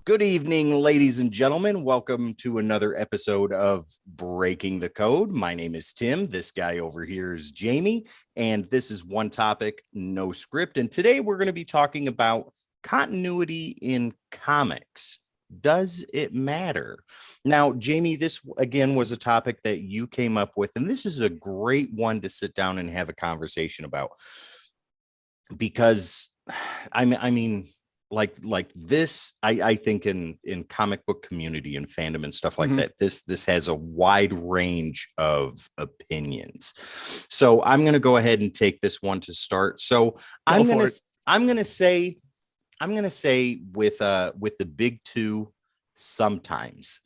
Good evening, ladies and gentlemen. Welcome to another episode of Breaking the Code. My name is Tim. This guy over here is Jamie, and this is One Topic, No Script. And today we're going to be talking about continuity in comics. Does it matter? Now, Jamie, this again was a topic that you came up with, and this is a great one to sit down and have a conversation about because I mean, like this, I think in comic book community and fandom and stuff like Mhm. that, this has a wide range of opinions. So I'm going to go ahead and take this one to start. So Go i'm going for to it. i'm going to say with the big two sometimes,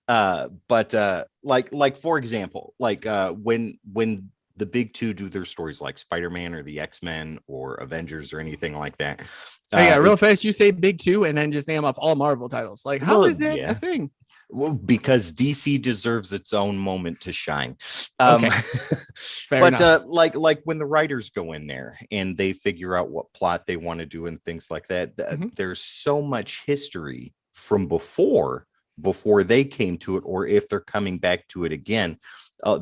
but like for example, when the big two do their stories like Spider-Man or the X-Men or Avengers or anything like that. Hey, yeah, real It's fast. You say big two, and then just name off all Marvel titles. Like, how well, is that a yeah. thing? Well, because DC deserves its own moment to shine. Okay, fair But enough. like when the writers go in there and they figure out what plot they want to do and things like that, Mhm. there's so much history from before they came to it, or if they're coming back to it again. Uh,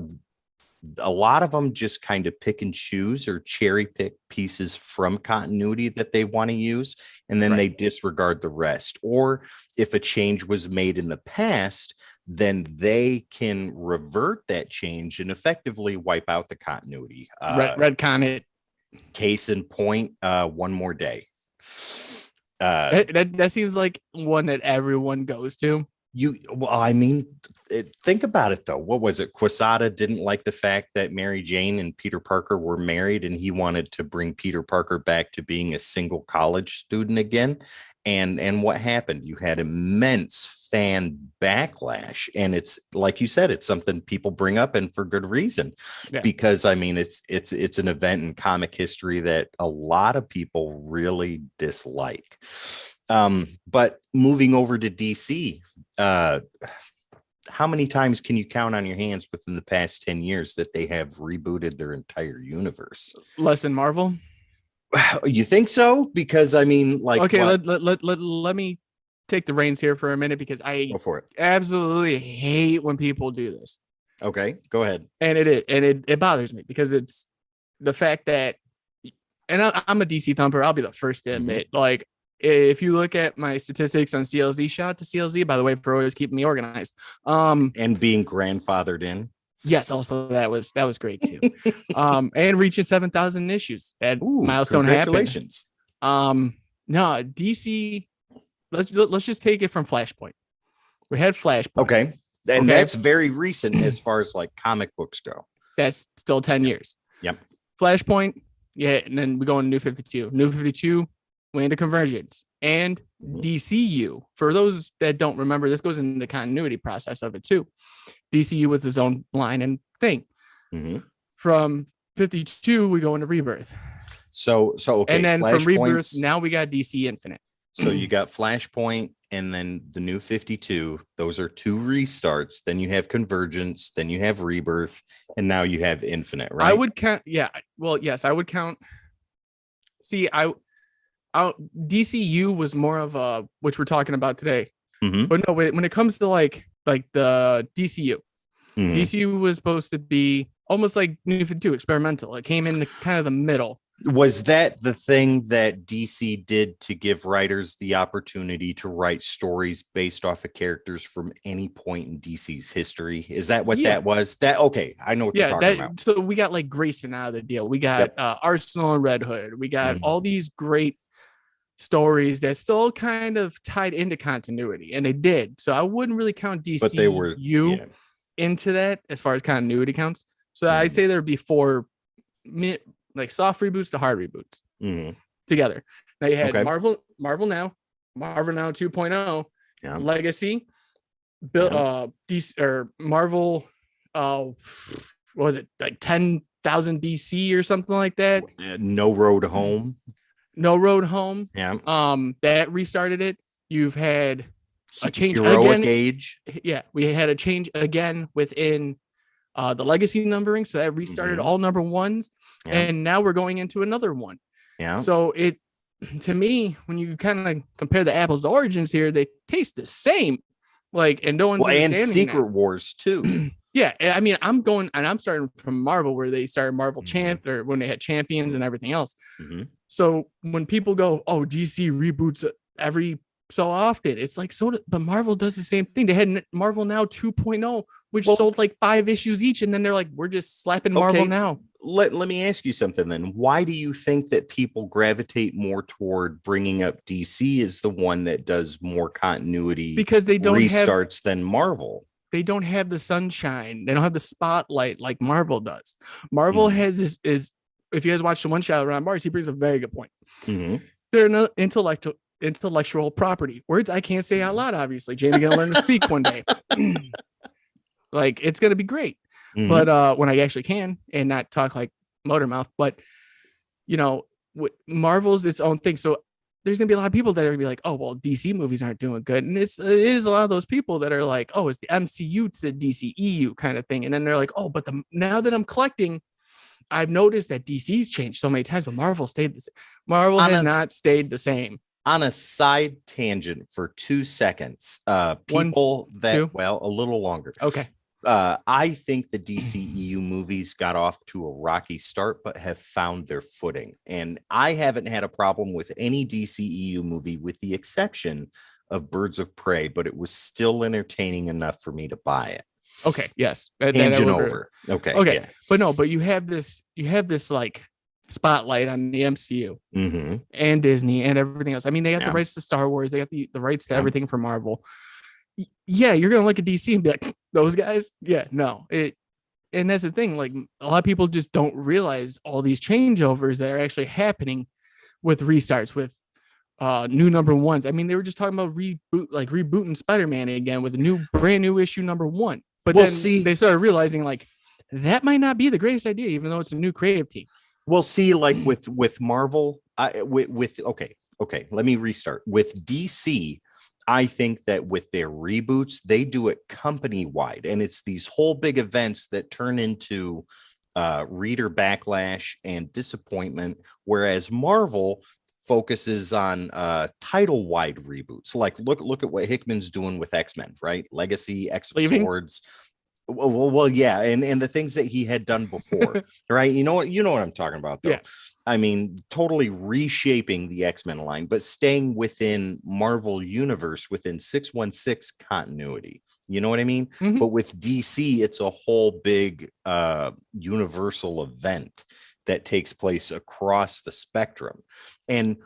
a lot of them just kind of pick and choose or cherry pick pieces from continuity that they want to use, and then they Right. disregard the rest. Or if a change was made in the past, then they can revert that change and effectively wipe out the continuity. Redcon it. Case in point, One More Day. Uh, That seems like one that everyone goes to. well, I mean, think about it though. What was it? Quesada didn't like the fact that Mary Jane and Peter Parker were married, and he wanted to bring Peter Parker back to being a single college student again. And what happened? You had immense fan backlash, and it's like you said, it's something people bring up, and for good reason, Yeah, because I mean, it's an event in comic history that a lot of people really dislike. But moving over to DC, uh, how many times can you count on your hands within the past 10 years that they have rebooted their entire universe? less than Marvel. You think so? Because I mean, like, Okay, what? let me take the reins here for a minute because I Go for it. absolutely hate when people do this, Okay, go ahead. and it bothers me because it's the fact that, and I'm a DC thumper. I'll be the first to Mhm. admit, like, if you look at my statistics on CLZ, shout out to CLZ, by the way, for always keeping me organized. And being grandfathered in. Yes, also that was great too. And reaching 7,000 issues. That Ooh, milestone happened. congratulations. Um, no, DC. Let's just take it from Flashpoint. We had Flashpoint. Okay. And Okay, that's very recent as far as like comic books go. that's still 10 years. Yep. Flashpoint, yeah, and then we go into New 52. New 52 went into Convergence and Mhm. DCU. For those that don't remember, this goes into the continuity process of it too. DCU was its own line and thing. Mhm. From 52, we go into Rebirth. So And okay, then from Rebirth, flashpoints. now we got DC Infinite. So you got Flashpoint and then the New 52. Those are two restarts. Then you have Convergence, then you have Rebirth, and now you have Infinite, I right? would count, yeah. Well, yes, I would count. See, DCU was more of a, which we're talking about today. Mm-hmm. But no, when it comes to like the DCU, Mm-hmm. DCU was supposed to be almost like New 52 experimental. It came in the kind of the middle. Was that the thing that DC did to give writers the opportunity to write stories based off of characters from any point in DC's history? Is that what Yeah. that was? That okay, I know what you're Yeah, talking about. that so we got like Grayson out of the deal. We got Yep. Arsenal and Red Hood. We got Mhm. all these great stories that still kind of tied into continuity, and they did. So I wouldn't really count But they were, DCU yeah. into that as far as continuity counts. So I Mhm. say there'd be four like soft reboots to hard reboots Mhm. together. Now you had Okay. Marvel Now 2.0, Yeah. Legacy, Bill Yeah. DC or Marvel what was it, like 10,000 BC or something like that? No Road Home. No Road Home. Yeah. That restarted it. You've had a change Heroic again. Age. Yeah, we had a change again within the legacy numbering, so that restarted Mhm. all number ones, Yeah. and now we're going into another one. Yeah. So to me, when you kind of compare the apples to origins here, they taste the same. Like, and no one's Well, and understanding Secret that. Wars too. Yeah, I mean, I'm starting from Marvel, where they started Marvel Mhm. Champ, or when they had Champions and everything else. Mhm. So when people go, "Oh, DC reboots every so often," it's like, but Marvel does the same thing. They had Marvel Now 2.0, which Well, sold like 5 issues each, and then they're like, "We're just slapping Marvel okay. Now." Let me ask you something then. Why do you think that people gravitate more toward bringing up DC as the one that does more continuity Because restarts than Marvel? they don't have the sunshine. They don't have the spotlight like Marvel does. Marvel Mhm. has this is if you guys watch the one shot around Mars, he brings a very good point. Mhm. They're an intellectual property. Words I can't say out loud, obviously. Jamie gonna learn to speak one day. Like, it's gonna be great. Mhm. But when I actually can and not talk like motor mouth, but you know, Marvel's its own thing. So there's gonna be a lot of people that are gonna be like, oh well, DC movies aren't doing good. And it is a lot of those people that are like, oh, it's the MCU to the DCEU kind of thing. And then they're like, oh, but now that I'm collecting, I've noticed that DC's changed so many times, but Marvel stayed the same. Marvel On has a not stayed the same. on a side tangent for 2 seconds, One, people that, two. well, a little longer. Okay. I think the DCEU movies got off to a rocky start, but have found their footing. And I haven't had a problem with any DCEU movie, with the exception of Birds of Prey, but it was still entertaining enough for me to buy it. Okay. Yes. That I Tangent would. over. Okay. Okay. Yeah. But no, but you have this like spotlight on the MCU Mm-hmm. and Disney and everything else. I mean, they got the Yeah. rights to Star Wars, they got the rights to Yeah. everything for Marvel. Yeah, you're gonna look at DC and be like, those guys. Yeah, no. And that's the thing. Like, a lot of people just don't realize all these changeovers that are actually happening with restarts, with new number ones. I mean, they were just talking about rebooting Spider-Man again with a brand new issue number one. But Well, then see, they started realizing like that might not be the greatest idea, even though it's a new creative team. we'll see. Like with Marvel, okay. Let me restart with DC. I think that with their reboots, they do it company wide, and it's these whole big events that turn into reader backlash and disappointment. Whereas Marvel focuses on title wide reboots. Like look at what Hickman's doing with X-Men, right? Legacy, X of Leaving. Swords. Well, yeah, and the things that he had done before, right? You know what I'm talking about, though. Yeah. I mean, totally reshaping the X-Men line, but staying within Marvel Universe, within 616 continuity. You know what I mean? Mhm. But with DC, it's a whole big universal event that takes place across the spectrum. And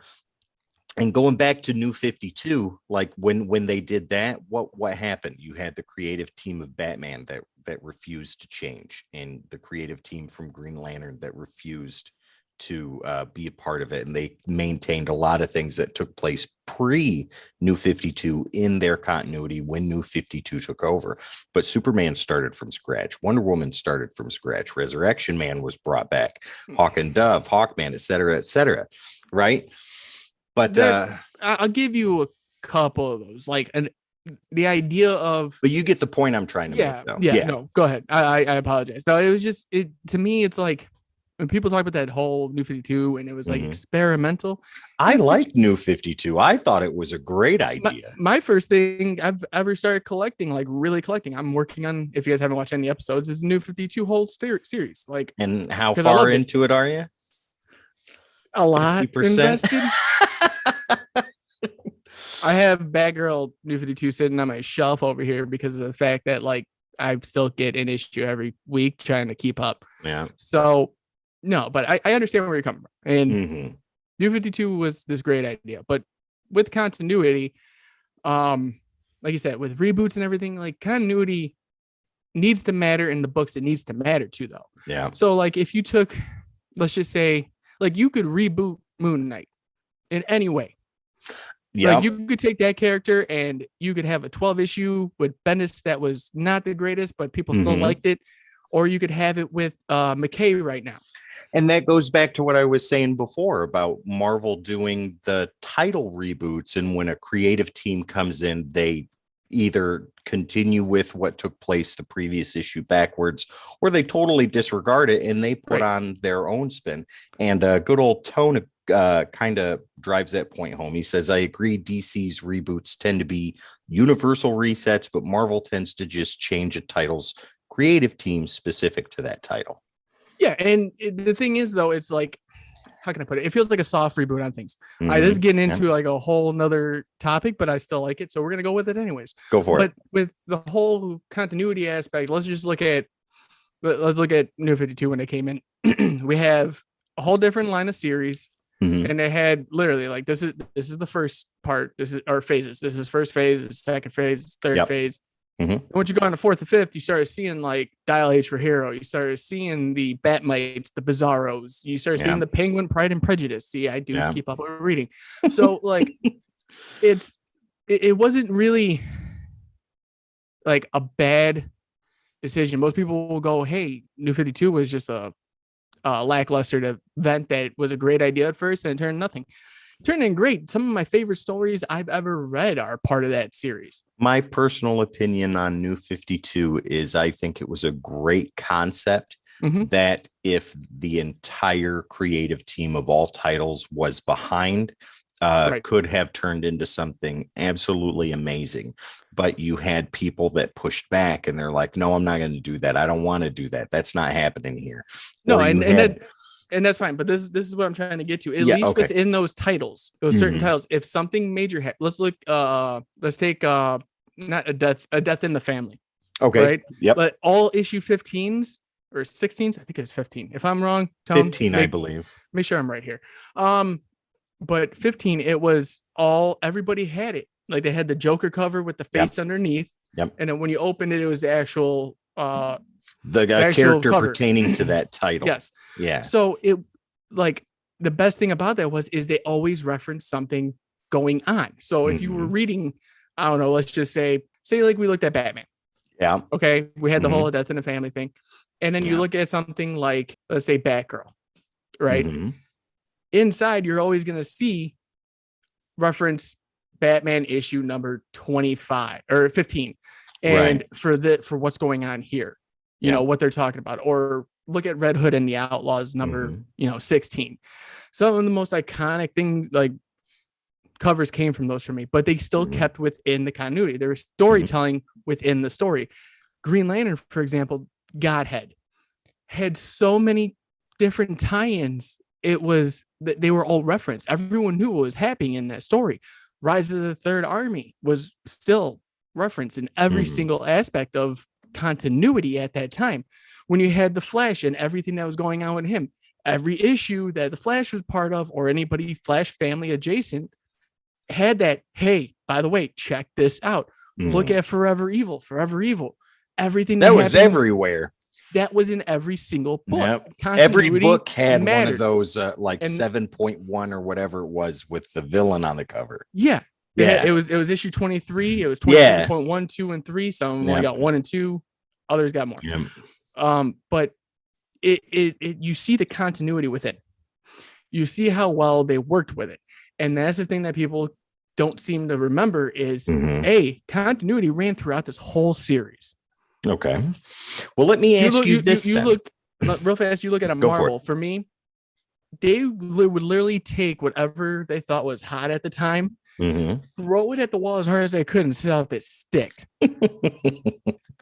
going back to New 52, like when they did that, what happened? You had the creative team of Batman that refused to change, and the creative team from Green Lantern that refused to be a part of it, and they maintained a lot of things that took place pre New 52 in their continuity when New 52 took over. But Superman started from scratch, Wonder Woman started from scratch, Resurrection Man was brought back, Hawk and Dove, Hawkman, etc., right? But I'll give you a couple of those. Like, the idea of. But you get the point I'm trying to make, though. Yeah. No, go ahead. I apologize. No, it was just to me. It's like when people talk about that whole New 52 and it was like experimental. I like New 52. I thought it was a great idea. My first thing I've ever started collecting, like really collecting. I'm working on. If you guys haven't watched any episodes, is New 52 whole series. Like, and how far into it are you? A lot invested. I have Batgirl New 52 sitting on my shelf over here because of the fact that like I still get an issue every week trying to keep up. Yeah. So no, but I understand where you're coming from. And New 52 was this great idea, but with continuity, like you said, with reboots and everything, like continuity needs to matter in the books. It needs to matter too, though. Yeah. So like if you took, let's just say, like you could reboot Moon Knight in any way. Yeah. Like you could take that character and you could have a 12 issue with Bendis that was not the greatest, but people still liked it. Or you could have it with McKay right now. And that goes back to what I was saying before about Marvel doing the title reboots. And when a creative team comes in, they either continue with what took place the previous issue backwards, or they totally disregard it and they put on their own spin. And good old Tone kind of drives that point home. He says, I agree, DC's reboots tend to be universal resets, but Marvel tends to just change a title's creative team specific to that title. Yeah, and the thing is, though, it's like, how can I put it? It feels like a soft reboot on things. This is getting into like a whole nother topic, but I still like it, so we're gonna go with it anyways. Go for it. But with the whole continuity aspect, let's look at New 52 when they came in. We have a whole different line of series, and they had literally like this is the first part. This is our phases. This is first phase, this is second phase, third phase. And once you go on to fourth and fifth, you started seeing like Dial H for Hero. You started seeing the Batmites, the Bizarros. You started seeing the Penguin Pride and Prejudice. See, I do keep up with reading. So like, it wasn't really like a bad decision. Most people will go, "Hey, New 52 was just a lackluster event that was a great idea at first, and it turned nothing." Turned in great. Some of my favorite stories I've ever read are part of that series. My personal opinion on New 52 is I think it was a great concept that if the entire creative team of all titles was behind, could have turned into something absolutely amazing. But you had people that pushed back and they're like, no, I'm not going to do that. I don't want to do that. That's not happening here. No, and that's fine, but this is what I'm trying to get to. At least within those titles, those certain titles, if something major let's take not a death in the family. Okay. Right? Yep. But all issue 15s or 16s, I think it was 15. If I'm wrong, Tom, 15, I believe. Make sure I'm right here. But 15, it was everybody had it. Like they had the Joker cover with the face underneath. Yep. And then when you opened it, it was the actual the character cover pertaining to that title. Yes. Yeah. So it like the best thing about that is they always reference something going on. So if you were reading, I don't know, let's just say like we looked at Batman. Yeah. Okay. We had the whole death in the family thing. And then you look at something like, let's say Batgirl, right? Inside, you're always going to see reference Batman issue number 25 or 15. And for what's going on here. You know, what they're talking about, or look at Red Hood and the Outlaws number, 16. Some of the most iconic things like covers came from those for me, but they still kept within the continuity. There was storytelling within the story. Green Lantern, for example, Godhead had so many different tie-ins. It was that they were all referenced. Everyone knew what was happening in that story. Rise of the Third Army was still referenced in every single aspect of continuity at that time. When you had the Flash and everything that was going on with him, every issue that the Flash was part of or anybody Flash family adjacent had that, hey, by the way, check this out. Look at Forever Evil. Everything that was everywhere. That was in every single book. Yep. Every book had one of those like 7.1 or whatever it was with the villain on the cover. Yeah. It was issue 23. It was 23.1, 2, and 3. Some only got 1 and 2. Others got more. Yeah. But it you see the continuity with it. You see how well they worked with it. And that's the thing that people don't seem to remember is continuity ran throughout this whole series. Okay. Well, let me ask you this. You look real fast. You look at a Marvel. For me, they would literally take whatever they thought was hot at the time, throw it at the wall as hard as they could and see how it sticked.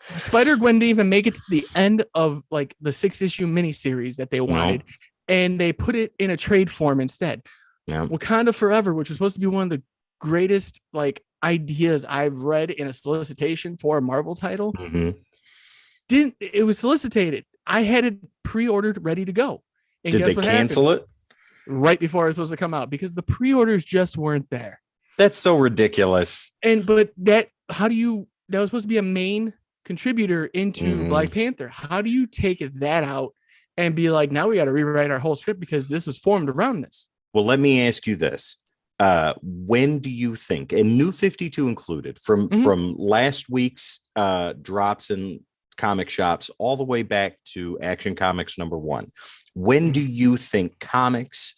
Spider-Gwen didn't even make it to the end of like the 6-issue miniseries that they wanted, and they put it in a trade form instead. Yeah. Wakanda Forever, which was supposed to be one of the greatest like ideas I've read in a solicitation for a Marvel title, it was solicited. I had it pre-ordered, ready to go. And did they cancel it right before it was supposed to come out because the pre-orders just weren't there? That's so ridiculous. But that was supposed to be a main contributor into Black Panther. How do you take that out and be like, now we got to rewrite our whole script because this was formed around this? Well, let me ask you this. When do you think, and New 52 included, from last week's drops in comic shops all the way back to Action Comics #1, when do you think comics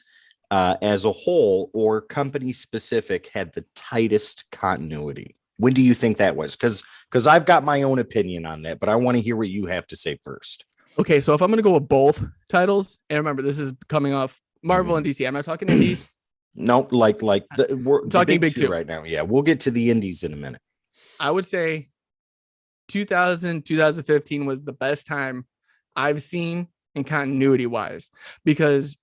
as a whole or company specific had the tightest continuity? When do you think that was? Because I've got my own opinion on that, but I want to hear what you have to say first. Okay, so if I'm gonna go with both titles, and remember this is coming off Marvel and DC. I'm not talking indies. No, we're talking the big two right now. Yeah, we'll get to the indies in a minute. I would say 2015 was the best time I've seen in continuity wise, because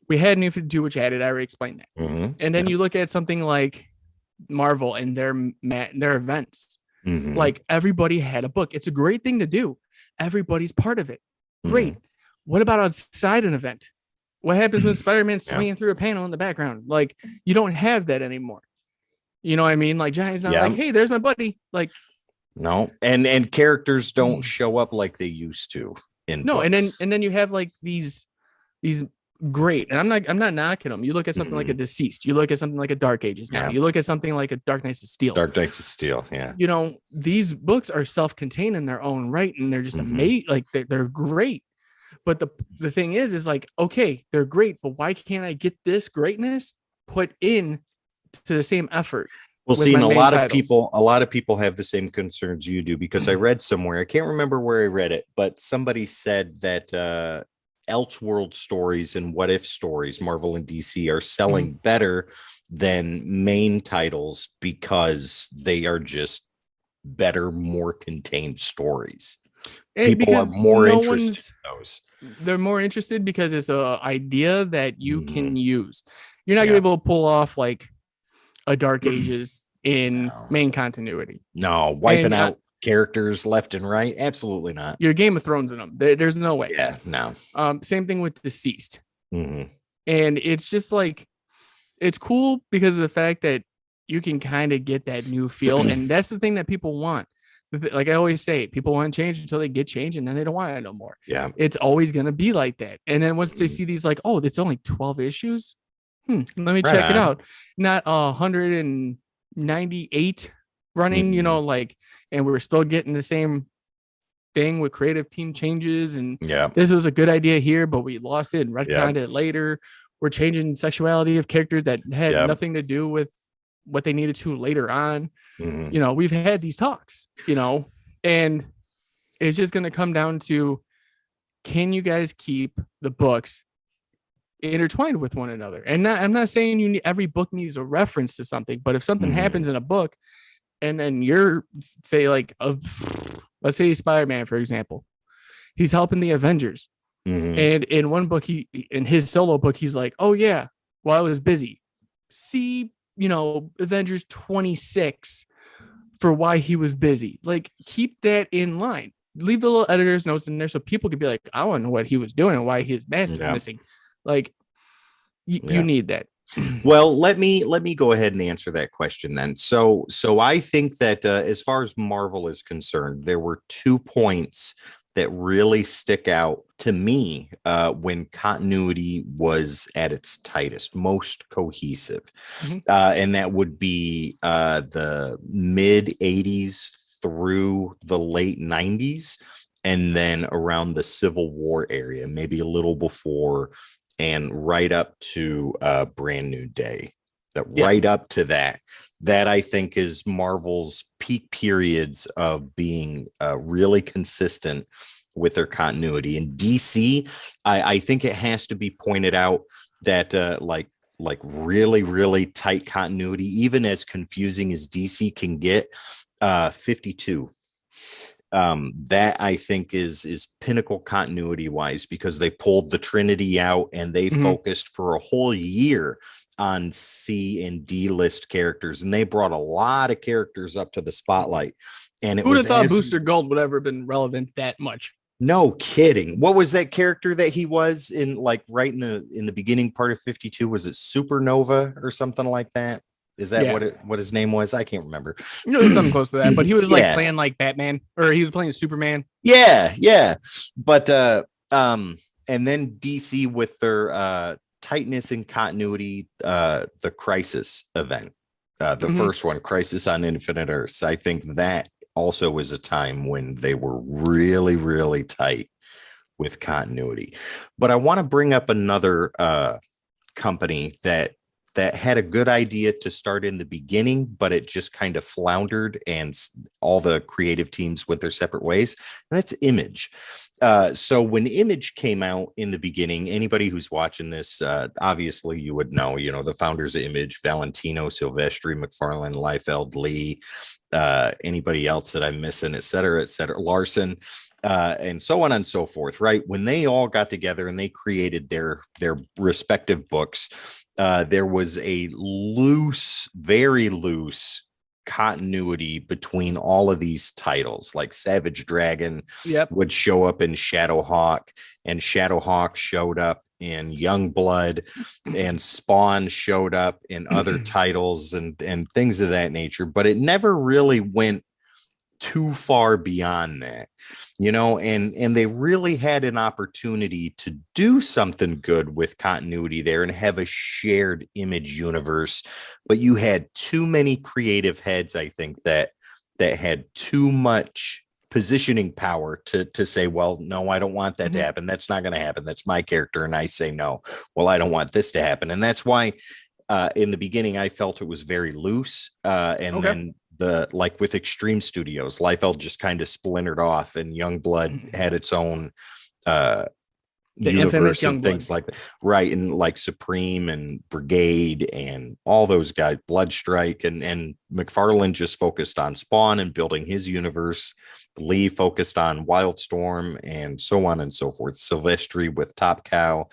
we had New 52, which added, I already explained that. Mm-hmm. And then you look at something like Marvel and their events. Mm-hmm. Like everybody had a book. It's a great thing to do. Everybody's part of it. Great. Mm-hmm. What about outside an event? What happens when Spider-Man's swinging through a panel in the background? Like, you don't have that anymore. You know what I mean? Like, Johnny's not like, hey, there's my buddy. Like, no, and characters don't show up like they used to in books. and then you have like these great, and I'm not knocking them. You look at something like a Deceased. You look at something like a Dark Ages. Now you look at something like a Dark Knights of Steel. Dark Knights of Steel. Yeah. You know, these books are self-contained in their own right, and they're just amazing. Like they're great. But the thing is like, okay, they're great, but why can't I get this greatness put in to the same effort? Well, see, and a lot of people have the same concerns you do, because I read somewhere, I can't remember where I read it, but somebody said that Elseworld stories and What If stories, Marvel and DC, are selling better than main titles because they are just better, more contained stories. People are more interested in those. They're more interested because it's an idea that you can use. You're not gonna be able to pull off like a Dark Ages in main continuity. No, wiping out characters left and right. Absolutely not. Your Game of Thrones in them. There's no way. Yeah, no. Same thing with Deceased. Mm-hmm. And it's just like, it's cool because of the fact that you can kind of get that new feel. And that's the thing that people want. Like I always say, people want change until they get change, and then they don't want it no more. Yeah. It's always going to be like that. And then once they see these, like, oh, it's only 12 issues. Let me check it out. Not 198 running, you know, like, and we're still getting the same thing with creative team changes. And this was a good idea here, but we lost it and retconned it later. We're changing sexuality of characters that had nothing to do with what they needed to later on. You know, we've had these talks, you know, and it's just going to come down to, can you guys keep the books intertwined with one another? And I'm not saying every book needs a reference to something, but if something happens in a book, and then you're, say, like, let's say Spider-Man, for example, he's helping the Avengers. And in one book, in his solo book, he's like, oh yeah, well, I was busy. See, you know, Avengers 26 for why he was busy. Like, keep that in line. Leave the little editor's notes in there so people could be like, I want to know what he was doing and why his mask is missing. Like, you need that. Well, let me go ahead and answer that question then. So I think that as far as Marvel is concerned, there were 2 points that really stick out to me when continuity was at its tightest, most cohesive. And that would be the mid 80s through the late 90s, and then around the Civil War area, maybe a little before, and right up to Brand New Day. Right up to that I think is Marvel's peak periods of being really consistent with their continuity. In DC, I think it has to be pointed out that like really, really tight continuity, even as confusing as DC can get, 52. That I think is pinnacle continuity wise, because they pulled the Trinity out and they focused for a whole year on C and D list characters, and they brought a lot of characters up to the spotlight. And who would have thought Booster Gold would ever have been relevant that much? No kidding. What was that character that he was in, like right in the beginning part of 52? Was it Supernova or something like that? Is that what his name was? I can't remember. You know, something close to that. But he was like playing like Batman, or he was playing Superman. Yeah. But and then DC with their tightness and continuity, the Crisis event, the first one, Crisis on Infinite Earths. I think that also was a time when they were really, really tight with continuity. But I want to bring up another company that that had a good idea to start in the beginning, but it just kind of floundered and all the creative teams went their separate ways. And that's Image. So when Image came out in the beginning, anybody who's watching this, obviously you would know, the founders of Image, Valentino, Silvestri, McFarlane, Liefeld, Lee, anybody else that I'm missing, et cetera, Larson, and so on and so forth, right? When they all got together and they created their respective books, there was a very loose continuity between all of these titles. Like Savage Dragon would show up in Shadowhawk, and Shadowhawk showed up in Youngblood, and Spawn showed up in other titles and things of that nature, but it never really went too far beyond that, and they really had an opportunity to do something good with continuity there and have a shared Image universe, but you had too many creative heads, I think, that had too much positioning power to say, well, no, I don't want that to happen. That's not going to happen. That's my character. And I say, no, well, I don't want this to happen. And that's why in the beginning, I felt it was very loose. Then like with Extreme Studios, Liefeld just kind of splintered off, and Youngblood had its own universe and things like that. Right. And like Supreme and Brigade and all those guys, Bloodstrike, and McFarlane just focused on Spawn and building his universe. Lee focused on Wildstorm and so on and so forth. Silvestri with Top Cow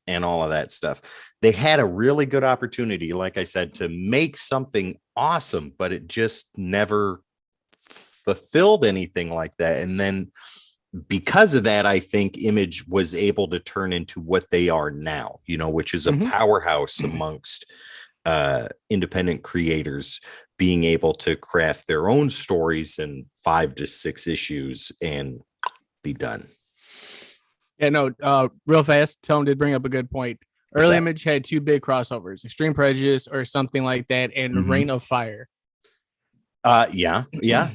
and all of that stuff. They had a really good opportunity, like I said, to make something awesome, but it just never fulfilled anything like that. And then because of that, I think Image was able to turn into what they are now, which is a powerhouse amongst independent creators, being able to craft their own stories in 5 to 6 issues and be done. Yeah, no, real fast, Tone did bring up a good point. Early Image had 2 big crossovers, Extreme Prejudice or something like that, and Reign of Fire. Yeah,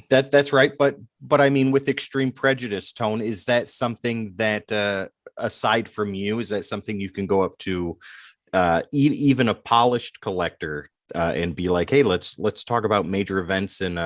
that's right. But I mean, with Extreme Prejudice, Tone, is that something that aside from you, is that something you can go up to even a polished collector and be like, hey, let's talk about major events in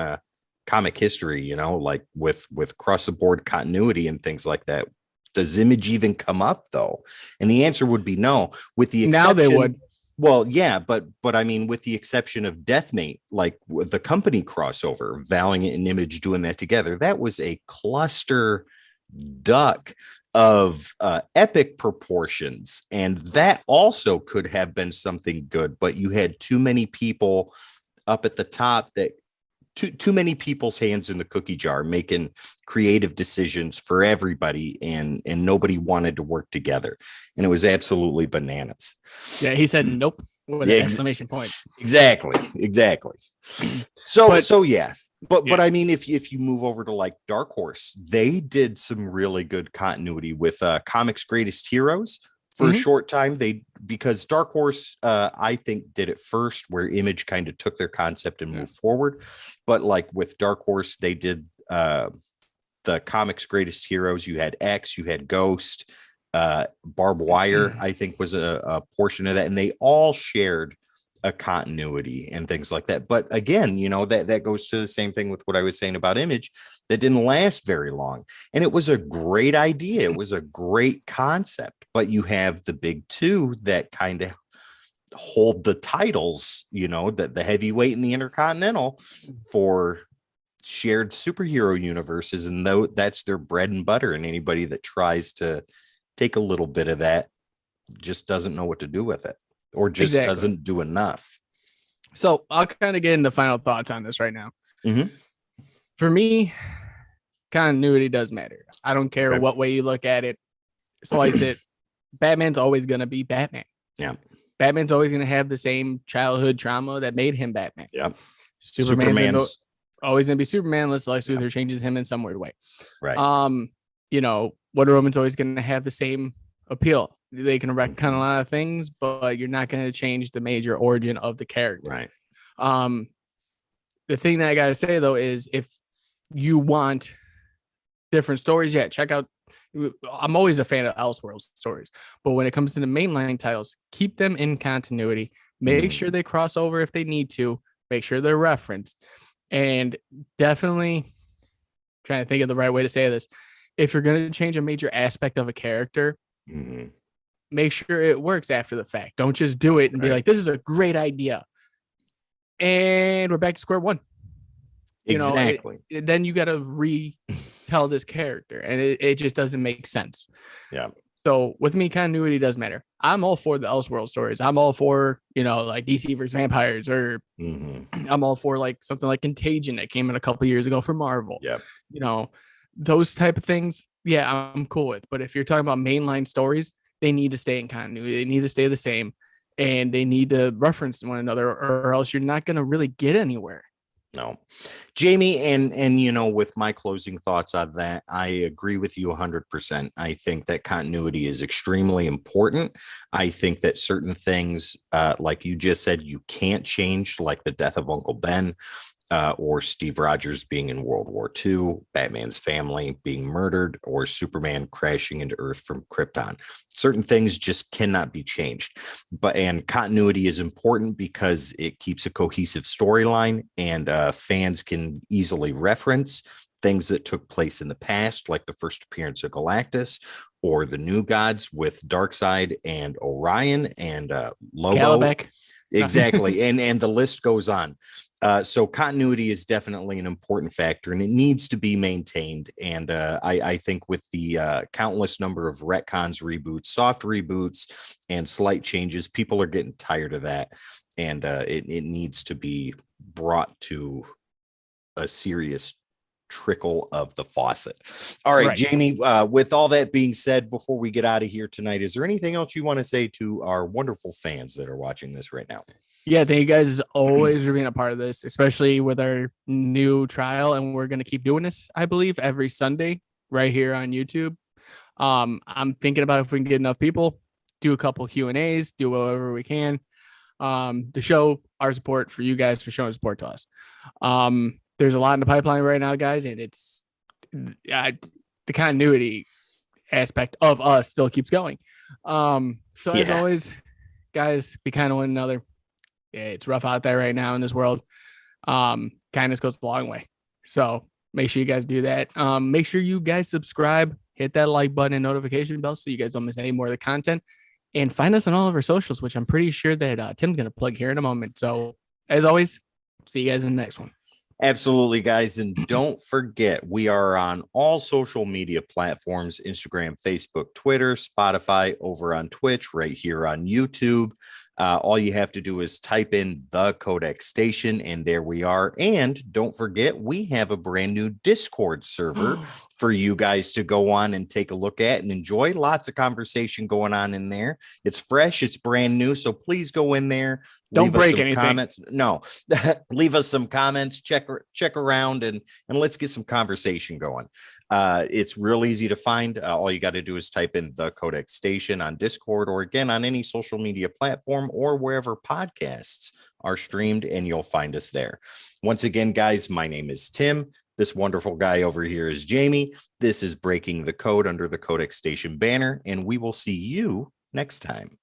comic history, like with cross the board continuity and things like that? Does Image even come up though? And the answer would be no, with the exception. Now they would. Well, yeah, but I mean, with the exception of Deathmate, like with the company crossover, Valiant and Image doing that together, that was a cluster duck of epic proportions, and that also could have been something good, but you had too many people up at the top that too many people's hands in the cookie jar making creative decisions for everybody, and nobody wanted to work together, and it was absolutely bananas. Yeah, he said nope with an exclamation point. Exactly. So yeah. But I mean, if you move over to like Dark Horse, they did some really good continuity with Comics Greatest Heroes for a short time. Because Dark Horse, I think, did it first, where Image kind of took their concept and moved forward. But like with Dark Horse, they did the Comics Greatest Heroes. You had X, you had Ghost, Barbed Wire, I think was a portion of that, and they all shared a continuity and things like that. But again, that goes to the same thing with what I was saying about Image, that didn't last very long. And it was a great idea. It was a great concept, but you have the big two that kind of hold the titles, the heavyweight and the Intercontinental for shared superhero universes. And that's their bread and butter. And anybody that tries to take a little bit of that just doesn't know what to do with it, or just doesn't do enough. So I'll kind of get into final thoughts on this right now. For me, continuity does matter. I don't care what way you look at it, slice it. Batman's always going to be Batman. Yeah. Batman's always going to have the same childhood trauma that made him Batman. Yeah. Superman's always going to be Superman unless Lex Luthor changes him in some weird way. Right. Wonder Woman's always going to have the same appeal. They can retcon a lot of things, but you're not going to change the major origin of the character. Right. The thing that I got to say, though, is if you want different stories, check out. I'm always a fan of Elseworlds stories, but when it comes to the mainline titles, keep them in continuity. Make sure they cross over if they need to. Make sure they're referenced. And definitely trying to think of the right way to say this. If you're going to change a major aspect of a character, make sure it works after the fact. Don't just do it and be like, this is a great idea. And we're back to square one. Exactly. Then you got to retell this character, and it just doesn't make sense. Yeah. So with me, continuity does matter. I'm all for the Elseworld stories. I'm all for, like DC versus vampires, or I'm all for like something like Contagion that came in a couple years ago for Marvel. Yeah. Those type of things. Yeah, I'm cool with. But if you're talking about mainline stories, they need to stay in continuity. They need to stay the same, and they need to reference one another, or else you're not going to really get anywhere. No, Jamie, and with my closing thoughts on that, I agree with you 100%. I think that continuity is extremely important. I think that certain things, like you just said, you can't change, like the death of Uncle Ben, or Steve Rogers being in World War II, Batman's family being murdered, or Superman crashing into Earth from Krypton. Certain things just cannot be changed. And continuity is important because it keeps a cohesive storyline, and fans can easily reference things that took place in the past, like the first appearance of Galactus, or the New Gods with Darkseid and Orion and Lobo. Calabec. Exactly. and the list goes on. So continuity is definitely an important factor, and it needs to be maintained. And I think with the countless number of retcons, reboots, soft reboots, and slight changes, people are getting tired of that. And it needs to be brought to a serious trickle of the faucet. All right, Jamie, with all that being said, before we get out of here tonight, is there anything else you want to say to our wonderful fans that are watching this right now? Yeah, thank you guys as always for being a part of this, especially with our new trial. And we're going to keep doing this, I believe, every Sunday right here on YouTube. I'm thinking about if we can get enough people, do a couple Q&As, do whatever we can to show our support for you guys for showing support to us. There's a lot in the pipeline right now, guys, and it's the continuity aspect of us still keeps going. As always, guys, be kind to one another. Yeah, it's rough out there right now in this world. Kindness goes a long way. So make sure you guys do that. Make sure you guys subscribe, hit that like button and notification bell so you guys don't miss any more of the content. And find us on all of our socials, which I'm pretty sure that Tim's going to plug here in a moment. So as always, see you guys in the next one. Absolutely, guys. And don't forget, we are on all social media platforms: Instagram, Facebook, Twitter, Spotify, over on Twitch, right here on YouTube. All you have to do is type in the Codex Station, and there we are. And don't forget, we have a brand new Discord server for you guys to go on and take a look at and enjoy. Lots of conversation going on in there. It's fresh, it's brand new, so please go in there. Don't break anything. Comments. No, leave us some comments. Check around and let's get some conversation going. It's real easy to find. All you got to do is type in the Codex Station on Discord, or again on any social media platform or wherever podcasts are streamed, and you'll find us there. Once again, guys, my name is Tim. This wonderful guy over here is Jamie. This is Breaking the Code under the Codex Station banner, and we will see you next time.